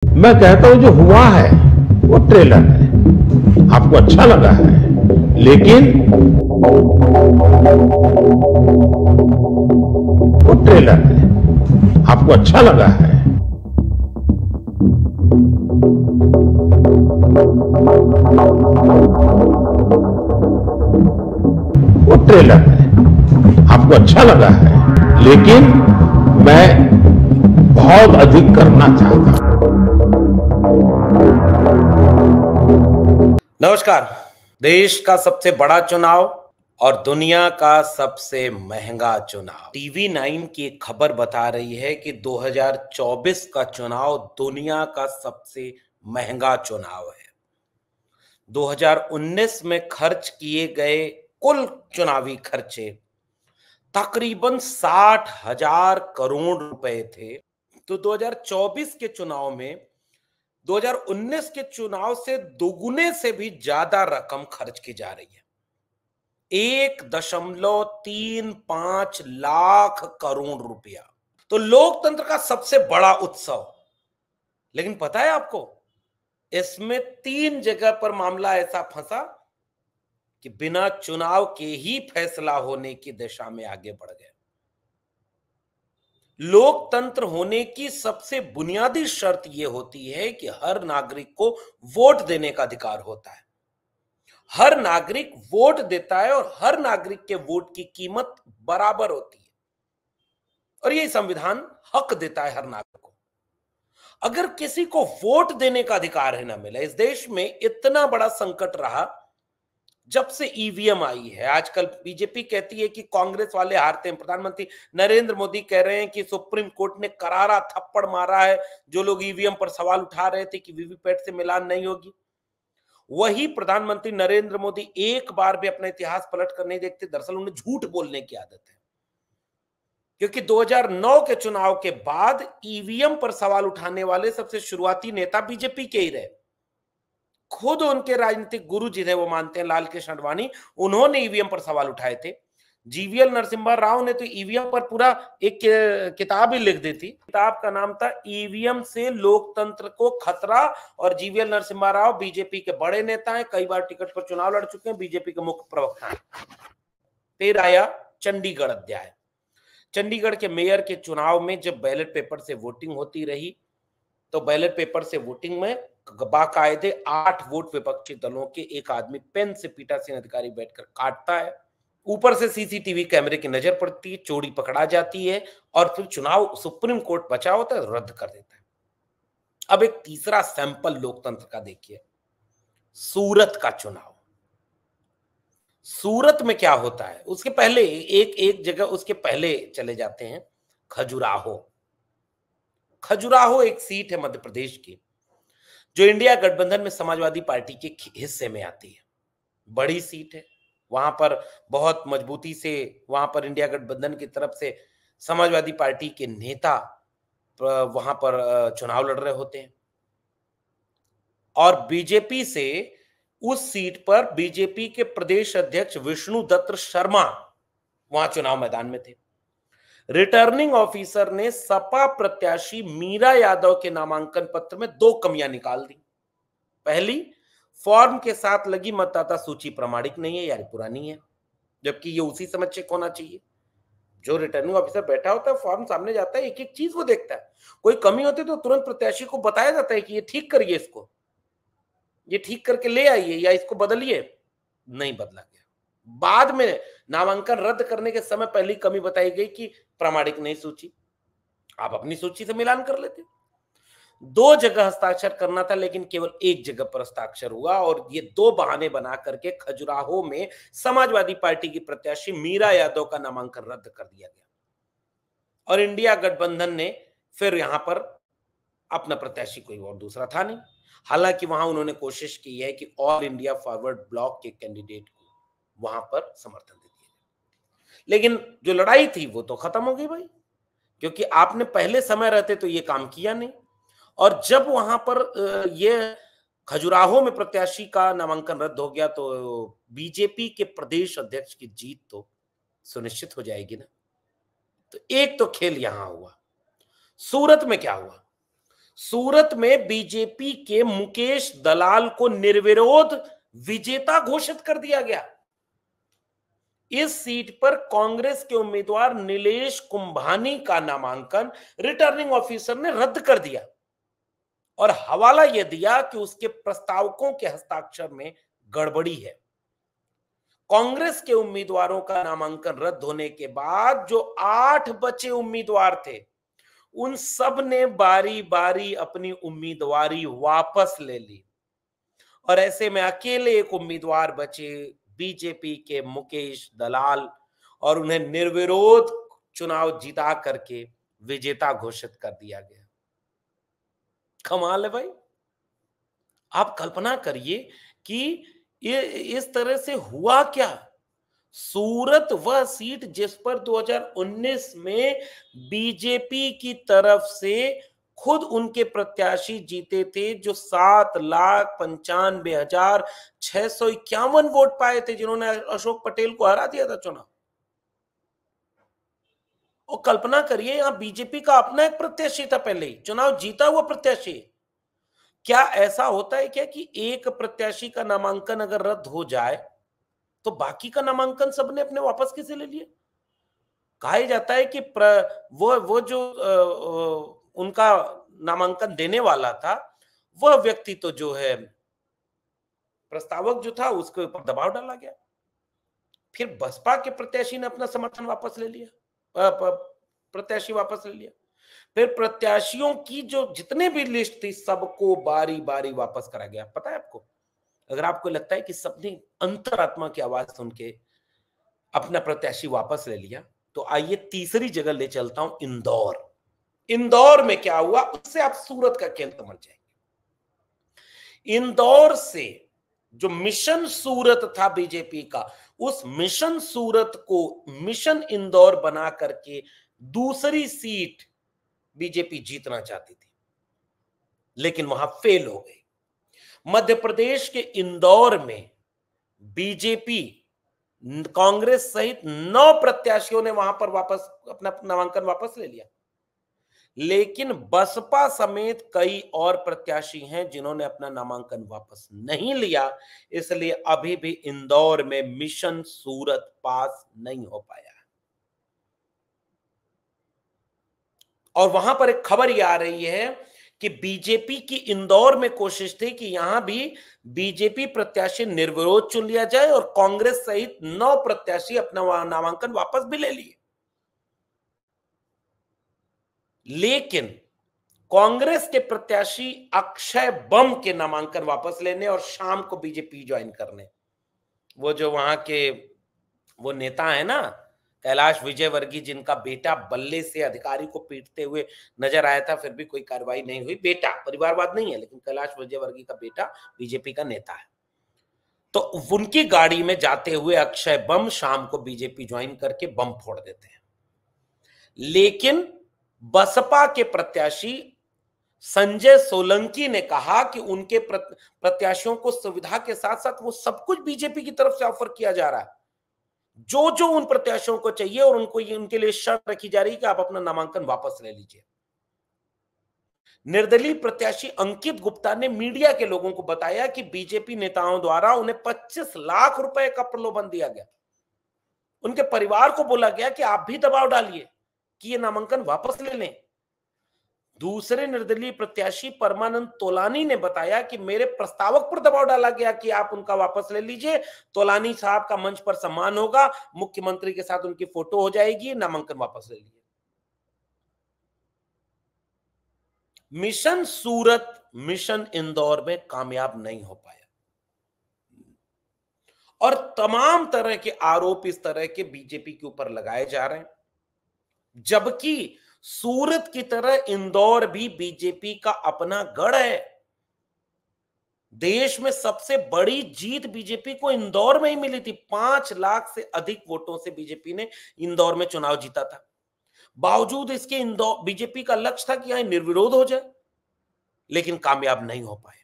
मैं कहता हूं जो हुआ है वो ट्रेलर है, आपको अच्छा लगा है, लेकिन वो ट्रेलर है, आपको अच्छा लगा है। वो ट्रेलर है, आपको अच्छा लगा है, लेकिन मैं बहुत अधिक करना चाहता हूं। नमस्कार। देश का सबसे बड़ा चुनाव और दुनिया का सबसे महंगा चुनाव। टीवी 9 की एक खबर बता रही है कि 2024 का चुनाव दुनिया का सबसे महंगा चुनाव है। 2019 में खर्च किए गए कुल चुनावी खर्चे तकरीबन 60,000 करोड़ रुपए थे। तो 2024 के चुनाव में 2019 के चुनाव से दोगुने से भी ज्यादा रकम खर्च की जा रही है। 1.35 लाख करोड़ रुपया। तो लोकतंत्र का सबसे बड़ा उत्सव। लेकिन पता है आपको, इसमें 3 जगह पर मामला ऐसा फंसा कि बिना चुनाव के ही फैसला होने की दिशा में आगे बढ़ गए। लोकतंत्र होने की सबसे बुनियादी शर्त यह होती है कि हर नागरिक को वोट देने का अधिकार होता है। हर नागरिक वोट देता है और हर नागरिक के वोट की कीमत बराबर होती है, और यही संविधान हक देता है हर नागरिक को। अगर किसी को वोट देने का अधिकार है ना मिला, इस देश में इतना बड़ा संकट रहा जब से ईवीएम आई है। आजकल बीजेपी कहती है कि कांग्रेस वाले हारते हैं। प्रधानमंत्री नरेंद्र मोदी कह रहे हैं कि सुप्रीम कोर्ट ने करारा थप्पड़ मारा है जो लोग ईवीएम पर सवाल उठा रहे थे कि वीवीपैट से मिलान नहीं होगी। वही प्रधानमंत्री नरेंद्र मोदी एक बार भी अपना इतिहास पलट कर नहीं देखते। दरअसल उन्हें झूठ बोलने की आदत है, क्योंकि 2009 के चुनाव के बाद ईवीएम पर सवाल उठाने वाले सबसे शुरुआती नेता बीजेपी के ही रहे। खुद उनके राजनीतिक गुरु जिन्हें वो मानते हैं, लाल कृष्ण आडवाणी, उन्होंने ईवीएम पर सवाल उठाए थे। जीवीएल नरसिम्हा राव ने तो ईवीएम पर पूरा एक किताब ही लिख दी थी। किताब का नाम था ईवीएम से लोकतंत्र को खतरा। और जीवीएल नरसिम्हा राव बीजेपी के बड़े नेता हैं, कई बार टिकट पर चुनाव लड़ चुके हैं, बीजेपी के मुख्य प्रवक्ता हैं। फिर आया चंडीगढ़ अध्याय। चंडीगढ़ के मेयर के चुनाव में जब बैलेट पेपर से वोटिंग होती रही, तो बैलेट पेपर से वोटिंग में बाकायदे 8 वोट विपक्षी दलों के एक आदमी पेन से पीठासीन अधिकारी बैठकर काटता है। ऊपर से सीसीटीवी कैमरे की नजर पड़ती है, चोरी पकड़ा जाती है, और फिर चुनाव सुप्रीम कोर्ट बचा होता है, रद्द कर देता है। अब एक तीसरा सैंपल लोकतंत्र का देखिए, सूरत का चुनाव। सूरत में क्या होता है, उसके पहले एक एक जगह उसके पहले चले जाते हैं। खजुराहो। खजुराहो एक सीट है मध्य प्रदेश की, जो इंडिया गठबंधन में समाजवादी पार्टी के हिस्से में आती है। बड़ी सीट है। वहां पर बहुत मजबूती से वहां पर इंडिया गठबंधन की तरफ से समाजवादी पार्टी के नेता वहां पर चुनाव लड़ रहे होते हैं, और बीजेपी से उस सीट पर बीजेपी के प्रदेश अध्यक्ष विष्णु दत्त शर्मा वहां चुनाव मैदान में थे। रिटर्निंग ऑफिसर ने सपा प्रत्याशी मीरा यादव के नामांकन पत्र में 2 कमियां निकाल दी। पहली, फॉर्म के साथ लगी मतदाता सूची प्रामाणिक नहीं है, यानी पुरानी है, जबकि ये उसी समय चेक होना चाहिए। जो रिटर्निंग ऑफिसर बैठा होता है, फॉर्म सामने जाता है, एक एक चीज वो देखता है। कोई कमी होती है तो तुरंत प्रत्याशी को बताया जाता है कि ये ठीक करिए, इसको ये ठीक करके ले आइए या इसको बदलिए। नहीं बदला गया। बाद में नामांकन रद्द करने के समय पहली कमी बताई गई कि प्रामाणिक नहीं सूची, आप अपनी सूची से मिलान कर लेते। 2 जगह हस्ताक्षर करना था, लेकिन केवल एक जगह पर हस्ताक्षर हुआ, और ये 2 बहाने बना करके खजुराहो में समाजवादी पार्टी की प्रत्याशी मीरा यादव का नामांकन रद्द कर दिया गया, और इंडिया गठबंधन ने फिर यहां पर अपना प्रत्याशी कोई और दूसरा था नहीं। हालांकि वहां उन्होंने कोशिश की है कि ऑल इंडिया फॉरवर्ड ब्लॉक के कैंडिडेट को वहां पर समर्थन दे दिया, लेकिन जो लड़ाई थी वो तो खत्म हो गई भाई, क्योंकि आपने पहले समय रहते तो ये काम किया नहीं। और जब वहां पर ये खजुराहो में प्रत्याशी का नामांकन रद्द हो गया, तो बीजेपी के प्रदेश अध्यक्ष की जीत तो सुनिश्चित हो जाएगी ना। तो एक तो खेल यहां हुआ। सूरत में क्या हुआ? सूरत में बीजेपी के मुकेश दलाल को निर्विरोध विजेता घोषित कर दिया गया। इस सीट पर कांग्रेस के उम्मीदवार नीलेश कुंभानी का नामांकन रिटर्निंग ऑफिसर ने रद्द कर दिया और हवाला यह दिया कि उसके प्रस्तावकों के हस्ताक्षर में गड़बड़ी है। कांग्रेस के उम्मीदवारों का नामांकन रद्द होने के बाद जो 8 बचे उम्मीदवार थे, उन सब ने बारी बारी अपनी उम्मीदवारी वापस ले ली और ऐसे में अकेले एक उम्मीदवार बचे, बीजेपी के मुकेश दलाल, और उन्हें निर्विरोध चुनाव जिता करके विजेता घोषित कर दिया गया। कमाल है भाई। आप कल्पना करिए कि ये इस तरह से हुआ क्या। सूरत वह सीट जिस पर 2019 में बीजेपी की तरफ से खुद उनके प्रत्याशी जीते थे, जो 7,95,651 वोट पाए थे, जिन्होंने अशोक पटेल को हरा दिया था चुनाव। और कल्पना करिए, यहां बीजेपी का अपना एक प्रत्याशी था, पहले ही चुनाव जीता हुआ प्रत्याशी। क्या ऐसा होता है क्या कि एक प्रत्याशी का नामांकन अगर रद्द हो जाए तो बाकी का नामांकन सबने अपने वापस कैसे ले लिया? कहा जाता है कि वो जो उनका नामांकन देने वाला था, वह व्यक्ति तो जो है प्रस्तावक जो था, उसके ऊपर दबाव डाला गया। फिर बसपा के प्रत्याशी ने अपना समर्थन वापस ले लिया, प्रत्याशी वापस ले लिया। फिर प्रत्याशियों की जो जितने भी लिस्ट थी, सबको बारी बारी वापस करा गया। पता है आपको, अगर आपको लगता है कि सबने अंतरात्मा की आवाज सुन के अपना प्रत्याशी वापस ले लिया, तो आइए तीसरी जगह ले चलता हूं, इंदौर। इंदौर में क्या हुआ, उससे आप सूरत का खेल समझ जाएंगे। इंदौर से जो मिशन सूरत था बीजेपी का, उस मिशन सूरत को मिशन इंदौर बना करके दूसरी सीट बीजेपी जीतना चाहती थी, लेकिन वहां फेल हो गई। मध्य प्रदेश के इंदौर में बीजेपी, कांग्रेस सहित 9 प्रत्याशियों ने वहां पर वापस अपना नामांकन वापस ले लिया, लेकिन बसपा समेत कई और प्रत्याशी हैं जिन्होंने अपना नामांकन वापस नहीं लिया। इसलिए अभी भी इंदौर में मिशन सूरत पास नहीं हो पाया। और वहां पर एक खबर यह आ रही है कि बीजेपी की इंदौर में कोशिश थी कि यहां भी बीजेपी प्रत्याशी निर्विरोध चुन लिया जाए, और कांग्रेस सहित 9 प्रत्याशी अपना नामांकन वापस भी ले लिए। लेकिन कांग्रेस के प्रत्याशी अक्षय बम के नामांकन वापस लेने और शाम को बीजेपी ज्वाइन करने, वो जो वहां के वो नेता है ना, कैलाश विजयवर्गीय, जिनका बेटा बल्ले से अधिकारी को पीटते हुए नजर आया था, फिर भी कोई कार्रवाई नहीं हुई। बेटा, परिवारवाद नहीं है, लेकिन कैलाश विजयवर्गीय का बेटा बीजेपी का नेता है। तो उनकी गाड़ी में जाते हुए अक्षय बम शाम को बीजेपी ज्वाइन करके बम फोड़ देते हैं। लेकिन बसपा के प्रत्याशी संजय सोलंकी ने कहा कि उनके प्रत्याशियों को सुविधा के साथ साथ वो सब कुछ बीजेपी की तरफ से ऑफर किया जा रहा है, जो जो उन प्रत्याशियों को चाहिए, और उनको उनके लिए शर्त रखी जा रही है कि आप अपना नामांकन वापस ले लीजिए। निर्दलीय प्रत्याशी अंकित गुप्ता ने मीडिया के लोगों को बताया कि बीजेपी नेताओं द्वारा उन्हें 25 लाख रुपए का प्रलोभन दिया गया। उनके परिवार को बोला गया कि आप भी दबाव डालिए कि ये नामांकन वापस ले लें। दूसरे निर्दलीय प्रत्याशी परमानंद तोलानी ने बताया कि मेरे प्रस्तावक पर दबाव डाला गया कि आप उनका वापस ले लीजिए, तोलानी साहब का मंच पर सम्मान होगा, मुख्यमंत्री के साथ उनकी फोटो हो जाएगी, नामांकन वापस ले लीजिए। मिशन सूरत, मिशन इंदौर में कामयाब नहीं हो पाया, और तमाम तरह के आरोप इस तरह के बीजेपी के ऊपर लगाए जा रहे हैं, जबकि सूरत की तरह इंदौर भी बीजेपी का अपना गढ़ है। देश में सबसे बड़ी जीत बीजेपी को इंदौर में ही मिली थी। 5 लाख से अधिक वोटों से बीजेपी ने इंदौर में चुनाव जीता था। बावजूद इसके इंदौर बीजेपी का लक्ष्य था कि यहां निर्विरोध हो जाए, लेकिन कामयाब नहीं हो पाए।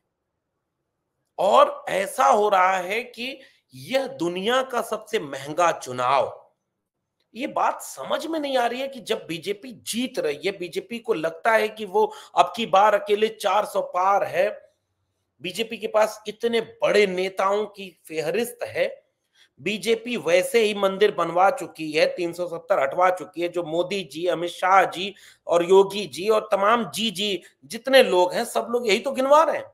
और ऐसा हो रहा है कि यह दुनिया का सबसे महंगा चुनाव, ये बात समझ में नहीं आ रही है कि जब बीजेपी जीत रही है, बीजेपी को लगता है कि वो अब की बार अकेले 400 पार है, बीजेपी के पास इतने बड़े नेताओं की फेहरिस्त है, बीजेपी वैसे ही मंदिर बनवा चुकी है, 370 हटवा चुकी है, जो मोदी जी, अमित शाह जी और योगी जी और तमाम जी जी जितने लोग हैं, सब लोग यही तो गिनवा रहे हैं।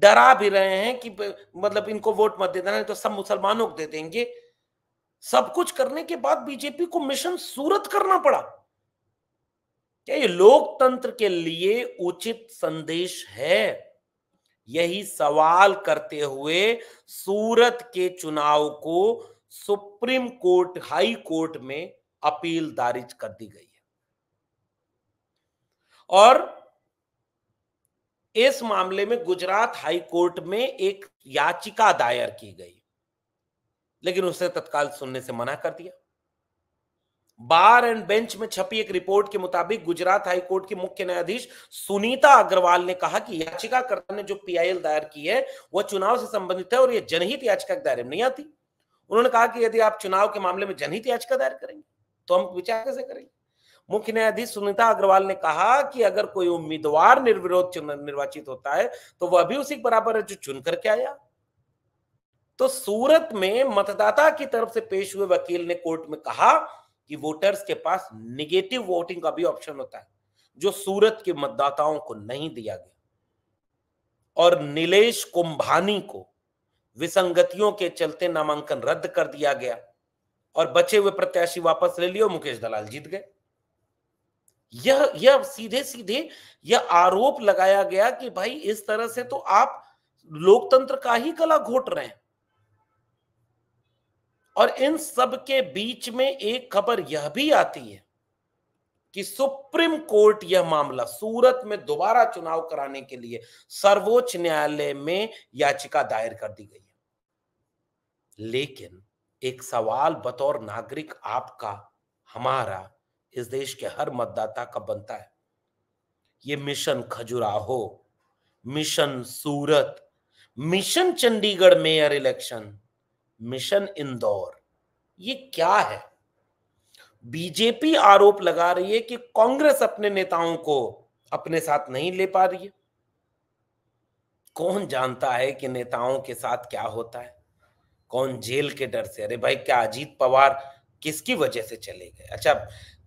डरा भी रहे हैं कि मतलब इनको वोट मत दे देना, नहीं तो सब मुसलमानों को दे देंगे। सब कुछ करने के बाद बीजेपी को मिशन सूरत करना पड़ा। क्या ये लोकतंत्र के लिए उचित संदेश है? यही सवाल करते हुए सूरत के चुनाव को सुप्रीम कोर्ट, हाई कोर्ट में अपील दारिज कर दी गई है और इस मामले में गुजरात हाई कोर्ट में एक याचिका दायर की गई, लेकिन उसे तत्काल सुनने से मना कर दिया। बार एंड बेंच में छपी एक रिपोर्ट के मुताबिक गुजरात हाई कोर्ट की मुख्य न्यायाधीश सुनीता अग्रवाल ने कहा कि याचिकाकर्ता ने जो पीआईएल दायर की है वह चुनाव से संबंधित है और यह जनहित याचिका के दायरे में नहीं आती। उन्होंने कहा कि यदि आप चुनाव के मामले में जनहित याचिका दायर करेंगे तो हम विचार कैसे करेंगे। मुख्य न्यायाधीश सुनीता अग्रवाल ने कहा कि अगर कोई उम्मीदवार निर्विरोध निर्वाचित होता है तो वह भी उसी के बराबर है जो चुन करके आया। तो सूरत में मतदाता की तरफ से पेश हुए वकील ने कोर्ट में कहा कि वोटर्स के पास निगेटिव वोटिंग का भी ऑप्शन होता है, जो सूरत के मतदाताओं को नहीं दिया गया और नीलेश कुंभानी को विसंगतियों के चलते नामांकन रद्द कर दिया गया और बचे हुए प्रत्याशी वापस ले लिए और मुकेश दलाल जीत गए। यह सीधे सीधे यह आरोप लगाया गया कि भाई इस तरह से तो आप लोकतंत्र का ही गला घोट रहे हैं। और इन सब के बीच में एक खबर यह भी आती है कि सुप्रीम कोर्ट यह मामला सूरत में दोबारा चुनाव कराने के लिए सर्वोच्च न्यायालय में याचिका दायर कर दी गई है। लेकिन एक सवाल बतौर नागरिक आपका, हमारा, इस देश के हर मतदाता का बनता है, ये mission Khajuraho, mission Surat, mission Chandigarh mayor election, mission Indore, ये क्या है? बीजेपी आरोप लगा रही है कि कांग्रेस अपने नेताओं को अपने साथ नहीं ले पा रही है। कौन जानता है कि नेताओं के साथ क्या होता है? कौन जेल के डर से? अरे भाई, क्या अजीत पवार किसकी वजह से चले गए? अच्छा,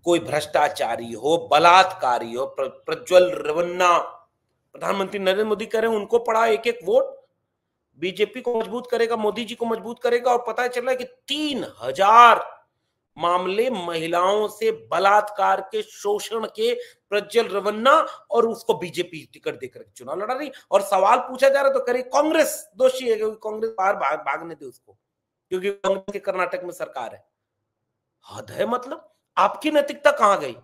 कोई भ्रष्टाचारी हो, बलात्कारी हो, प्रज्वल रेवन्ना, प्रधानमंत्री नरेंद्र मोदी कह रहे हैं उनको पड़ा एक एक वोट, बीजेपी को मजबूत करेगा, मोदी जी को मजबूत करेगा। और पता चल रहा है कि 3000 मामले महिलाओं से बलात्कार के, शोषण के, प्रज्वल रेवन्ना, और उसको बीजेपी टिकट देकर चुनाव लड़ा रही। और सवाल पूछा जा रहा तो करे कांग्रेस दोषी है, क्योंकि कांग्रेस बाहर भागने दे उसको, क्योंकि कांग्रेस के कर्नाटक में सरकार है। हद है, मतलब आपकी नैतिकता कहां गई?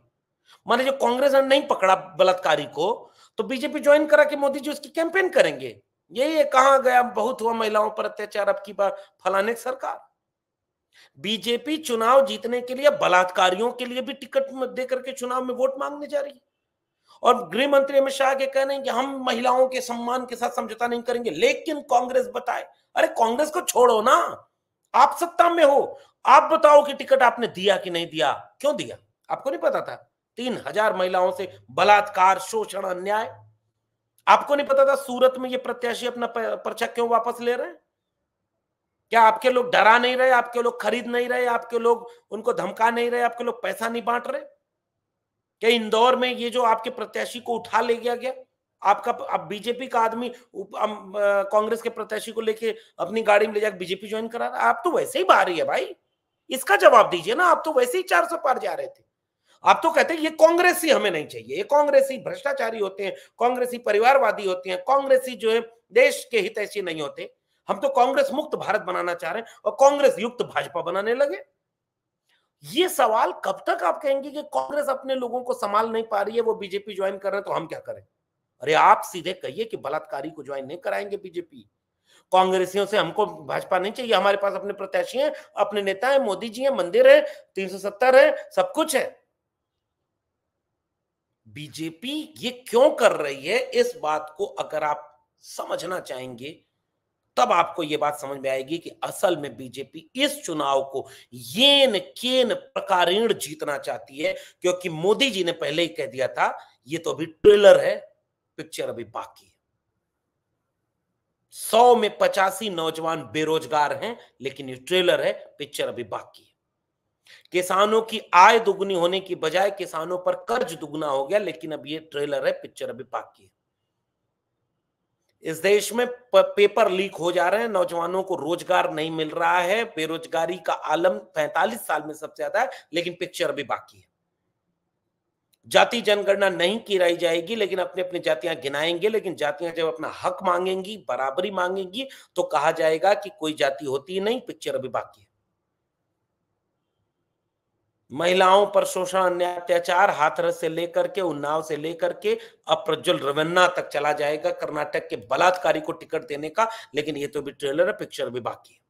मान लीजिए कांग्रेस ने नहीं पकड़ा बलात्कारी को, तो बीजेपी ज्वाइन करा के मोदी जी उसकी कैंपेन करेंगे। ये कहां गया बहुत हुआ महिलाओं पर अत्याचार, अब की बार फलाने सरकार। बीजेपी चुनाव जीतने के लिए बलात्कारियों के लिए भी टिकट देकर के चुनाव में वोट मांगने जा रही है। और गृह मंत्री अमित शाह के कहने कि हम महिलाओं के सम्मान के साथ समझौता नहीं करेंगे, लेकिन कांग्रेस बताए। अरे कांग्रेस को छोड़ो ना, आप सत्ता में हो, आप बताओ कि टिकट आपने दिया कि नहीं दिया, क्यों दिया? आपको नहीं पता था 3000 महिलाओं से बलात्कार, शोषण, अन्याय? आपको नहीं पता था सूरत में ये प्रत्याशी अपना पर्चा क्यों वापस ले रहे हैं? क्या आपके लोग डरा नहीं रहे? आपके लोग खरीद नहीं रहे? आपके लोग उनको धमका नहीं रहे? आपके लोग पैसा नहीं बांट रहे? क्या इंदौर में ये जो आपके प्रत्याशी को उठा ले गया, आपका अब बीजेपी का आदमी कांग्रेस के प्रत्याशी को लेके अपनी गाड़ी में ले जाकर बीजेपी ज्वाइन करा रहा है? आप तो वैसे ही बाहर ही है भाई, इसका जवाब दीजिए ना। आप तो वैसे ही 400 पार जा रहे थे। आप तो कहते हैं ये कांग्रेसी हमें नहीं चाहिए, ये कांग्रेसी भ्रष्टाचारी होते हैं, कांग्रेसी परिवारवादी होते हैं, कांग्रेसी जो है देश के हितैषी नहीं होते। हम तो कांग्रेस मुक्त भारत बनाना चाह रहे हैं और कांग्रेस युक्त भाजपा बनाने लगे। ये सवाल कब तक आप कहेंगे कि कांग्रेस अपने लोगों को संभाल नहीं पा रही है, वो बीजेपी ज्वाइन कर रहे हैं तो हम क्या करें? अरे आप सीधे कहिए कि बलात्कारी को ज्वाइन नहीं कराएंगे बीजेपी। कांग्रेसियों से हमको भाजपा नहीं चाहिए, हमारे पास अपने प्रत्याशी हैं, अपने नेता हैं, मोदी जी हैं, मंदिर है, 370 है, सब कुछ है। बीजेपी ये क्यों कर रही है, इस बात को अगर आप समझना चाहेंगे तब आपको यह बात समझ में आएगी कि असल में बीजेपी इस चुनाव को येन केन प्रकारेण जीतना चाहती है, क्योंकि मोदी जी ने पहले ही कह दिया था ये तो अभी ट्रेलर है, पिक्चर अभी बाकी है। 100 में 85 नौजवान बेरोजगार हैं, लेकिन ये ट्रेलर है, पिक्चर अभी बाकी है। किसानों की आय दुगनी होने की बजाय किसानों पर कर्ज दुगना हो गया, लेकिन अब ये ट्रेलर है, पिक्चर अभी बाकी है। इस देश में पेपर लीक हो जा रहे हैं, नौजवानों को रोजगार नहीं मिल रहा है, बेरोजगारी का आलम 45 साल में सबसे ज्यादा है, लेकिन पिक्चर अभी बाकी है। जाति जनगणना नहीं की जाएगी, लेकिन अपनी अपनी जातियां गिनाएंगे, लेकिन जातियां जब अपना हक मांगेंगी, बराबरी मांगेंगी, तो कहा जाएगा कि कोई जाति होती ही नहीं, पिक्चर अभी बाकी है। महिलाओं पर शोषण, अन्याय, अत्याचार हाथरस से लेकर के, उन्नाव से लेकर के अब प्रज्वल रवन्ना तक चला जाएगा, कर्नाटक के बलात्कारी को टिकट देने का, लेकिन ये तो भी ट्रेलर है, पिक्चर भी बाकी है।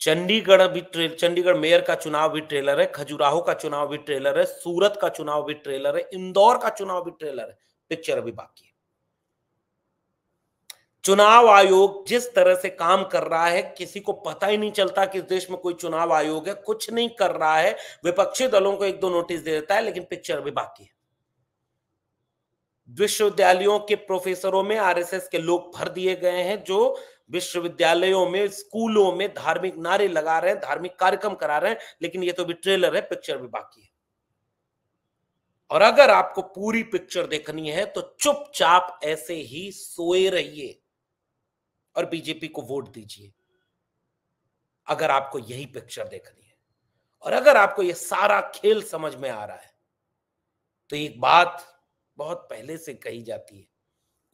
चंडीगढ़ मेयर का चुनाव भी ट्रेलर है, खजुराहो का चुनाव भी ट्रेलर है, सूरत का चुनाव भी ट्रेलर है, इंदौर का चुनाव भी ट्रेलर है, पिक्चर अभी बाकी है। चुनाव आयोग जिस तरह से काम कर रहा है, किसी को पता ही नहीं चलता कि इस देश में कोई चुनाव आयोग है, कुछ नहीं कर रहा है। विपक्षी दलों को 1-2 नोटिस दे देता है, लेकिन पिक्चर अभी बाकी है। विश्वविद्यालयों के प्रोफेसरों में आरएसएस के लोग भर दिए गए हैं, जो विश्वविद्यालयों में, स्कूलों में धार्मिक नारे लगा रहे हैं, धार्मिक कार्यक्रम करा रहे हैं, लेकिन ये तो भी ट्रेलर है, पिक्चर भी बाकी है। और अगर आपको पूरी पिक्चर देखनी है तो चुपचाप ऐसे ही सोए रहिए और बीजेपी को वोट दीजिए, अगर आपको यही पिक्चर देखनी है। और अगर आपको यह सारा खेल समझ में आ रहा है, तो एक बात बहुत पहले से कही जाती है,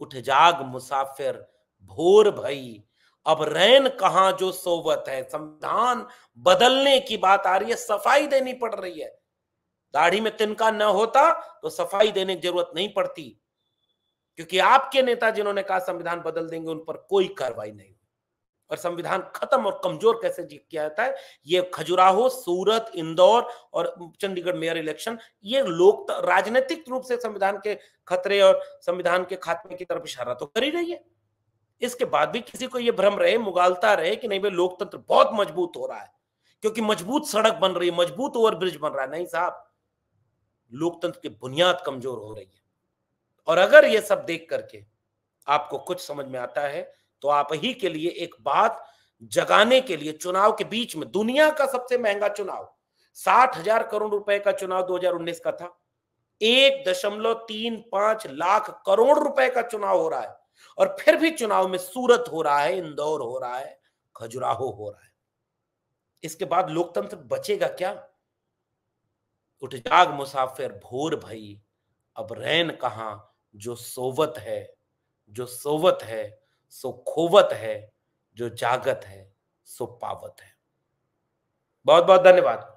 उठ जाग मुसाफिर भोर भई, अब रैन कहां जो सोवत है। संविधान बदलने की बात आ रही है, सफाई देनी पड़ रही है। दाढ़ी में तिनका न होता तो सफाई देने की जरूरत नहीं पड़ती, क्योंकि आपके नेता जिन्होंने कहा संविधान बदल देंगे, उन पर कोई कार्रवाई नहीं। और संविधान खत्म और कमजोर कैसे किया जाता है, ये खजुराहो, सूरत, इंदौर और चंडीगढ़ मेयर इलेक्शन, ये लोक राजनीतिक रूप से संविधान के खतरे और संविधान के खात्मे की तरफ इशारा तो कर ही रही है। इसके बाद भी किसी को ये भ्रम रहे, मुगालता रहे कि नहीं भाई लोकतंत्र बहुत मजबूत हो रहा है, क्योंकि मजबूत सड़क बन रही है, मजबूत ओवरब्रिज बन रहा है। नहीं साहब, लोकतंत्र की बुनियाद कमजोर हो रही है। और अगर ये सब देख करके आपको कुछ समझ में आता है, तो आप ही के लिए एक बात जगाने के लिए, चुनाव के बीच में दुनिया का सबसे महंगा चुनाव, 60,000 करोड़ रुपए का चुनाव 2019 का था, 1.35 लाख करोड़ रुपए का चुनाव हो रहा है, और फिर भी चुनाव में सूरत हो रहा है, इंदौर हो रहा है, खजुराहो हो रहा है। इसके बाद लोकतंत्र बचेगा क्या? उठ जाग मुसाफिर भोर भई, अब रैन कहां जो सोवत है, जो सोवत है सो खोवत है, जो जागत है सो पावत है। बहुत बहुत धन्यवाद।